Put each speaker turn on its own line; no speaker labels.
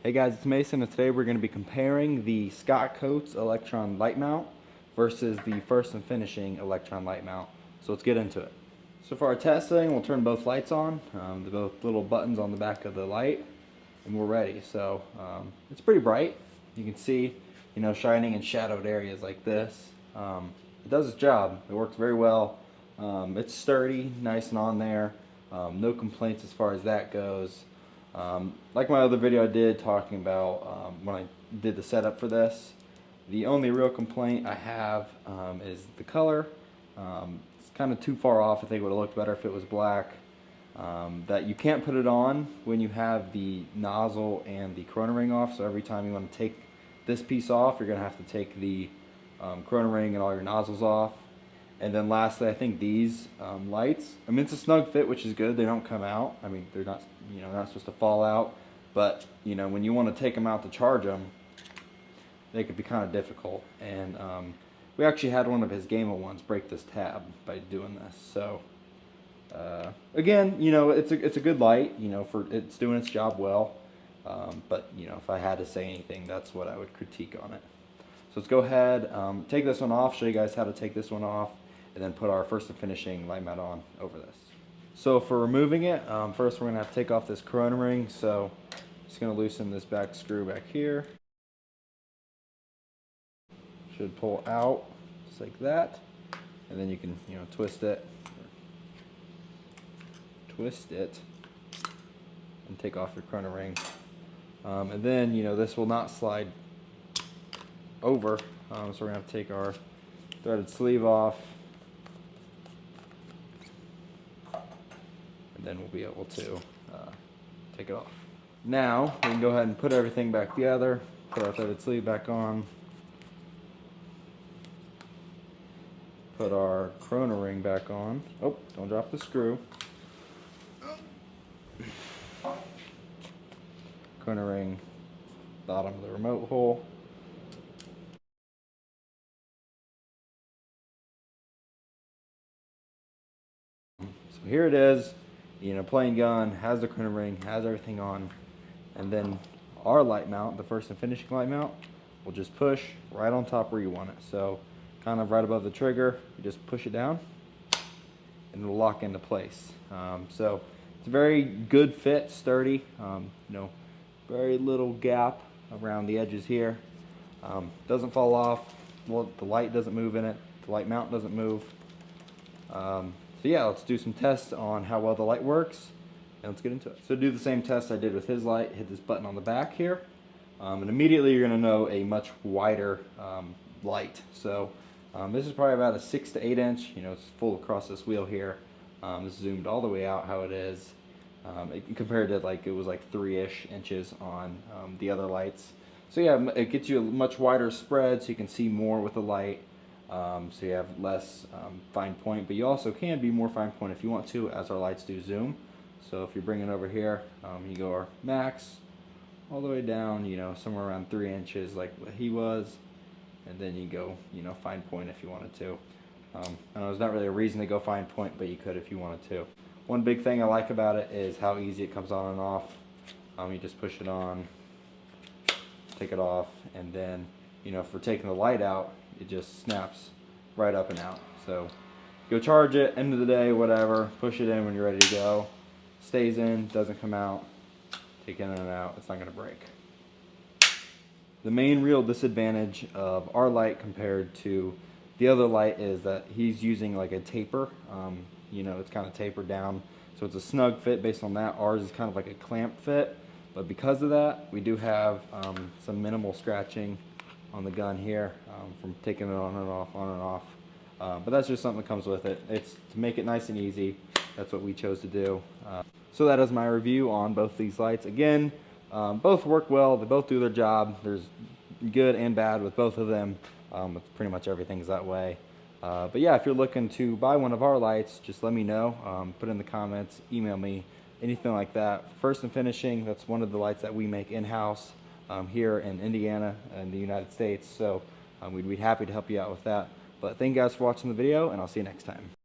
Hey guys, it's Mason, and today we're going to be comparing the Scott Electron light mount versus the First and Finishing Electron light mount. So let's get into it. So for our testing, we'll turn both lights on, the both little buttons on the back of the light, and we're ready. So it's pretty bright. You can see, shining in shadowed areas like this. It does its job. It works very well. It's sturdy, nice and on there. No complaints as far as that goes. Like my other video I did talking about when I did the setup for this, the only real complaint I have is the color. It's kind of too far off. I think it would have looked better if it was black. That you can't put it on when you have the nozzle and the corona ring off, so every time you want to take this piece off, you're going to have to take the corona ring and all your nozzles off. And then lastly, I think these lights, it's a snug fit, which is good. They don't come out. They're not, not supposed to fall out. But, when you want to take them out to charge them, they could be kind of difficult. And we actually had one of his Gamma ones break this tab by doing this. So, again, it's a good light, it's doing its job well. But, if I had to say anything, that's what I would critique on it. So let's go ahead, take this one off, show you guys how to take this one off, and then put our First and Finishing light mount on over this. So for removing it, first we're going to have to take off this corona ring. So just going to loosen this back screw back here. Should pull out just like that, and then you can twist it, and take off your corona ring. And then this will not slide over, so we're going to have to take our threaded sleeve off, and then we'll be able to take it off. Now we can go ahead and put everything back together, put our threaded sleeve back on, put our corona ring back on. Oh, don't drop the screw. Corona ring, bottom of the remote hole. So here it is, plain gun, has the corona ring, has everything on, and then our light mount, the First and Finishing light mount, will just push right on top where you want it. So kind of right above the trigger, you just push it down, and it'll lock into place. So it's a very good fit, sturdy, very little gap around the edges here. Doesn't fall off. Well, the light doesn't move in it. The light mount doesn't move. So yeah, let's do some tests on how well the light works, and let's get into it. So do the same test I did with his light. Hit this button on the back here, and immediately you're going to know a much wider light. So this is probably about a 6 to 8 inch. It's full across this wheel here. This zoomed all the way out how it is. Compared to it was like 3-ish inches on the other lights. So yeah, it gets you a much wider spread, so you can see more with the light. So you have less fine point, but you also can be more fine point if you want to, as our lights do zoom. So if you're bringing it over here, you go our max all the way down, somewhere around 3 inches like what he was, and then you go, fine point if you wanted to. I know there's not really a reason to go fine point, but you could if you wanted to. One big thing I like about it is how easy it comes on and off. You just push it on, take it off, and then, for taking the light out, it just snaps right up and out. So go charge it, end of the day, whatever, push it in when you're ready to go. Stays in, doesn't come out, take it in and out, it's not going to break. The main real disadvantage of our light compared to the other light is that he's using like a taper. It's kind of tapered down, so it's a snug fit based on that. Ours is kind of like a clamp fit, but because of that, we do have some minimal scratching on the gun here from taking it on and off, but that's just something that comes with it. It's to make it nice and easy. That's what we chose to do. So that is my review on both these lights. Again, both work well. They both do their job. There's good and bad with both of them. Pretty much everything's that way. But yeah, if you're looking to buy one of our lights, just let me know. Put in the comments, email me, anything like that. First and Finishing, that's one of the lights that we make in-house here in Indiana in the United States. So we'd be happy to help you out with that. But thank you guys for watching the video, and I'll see you next time.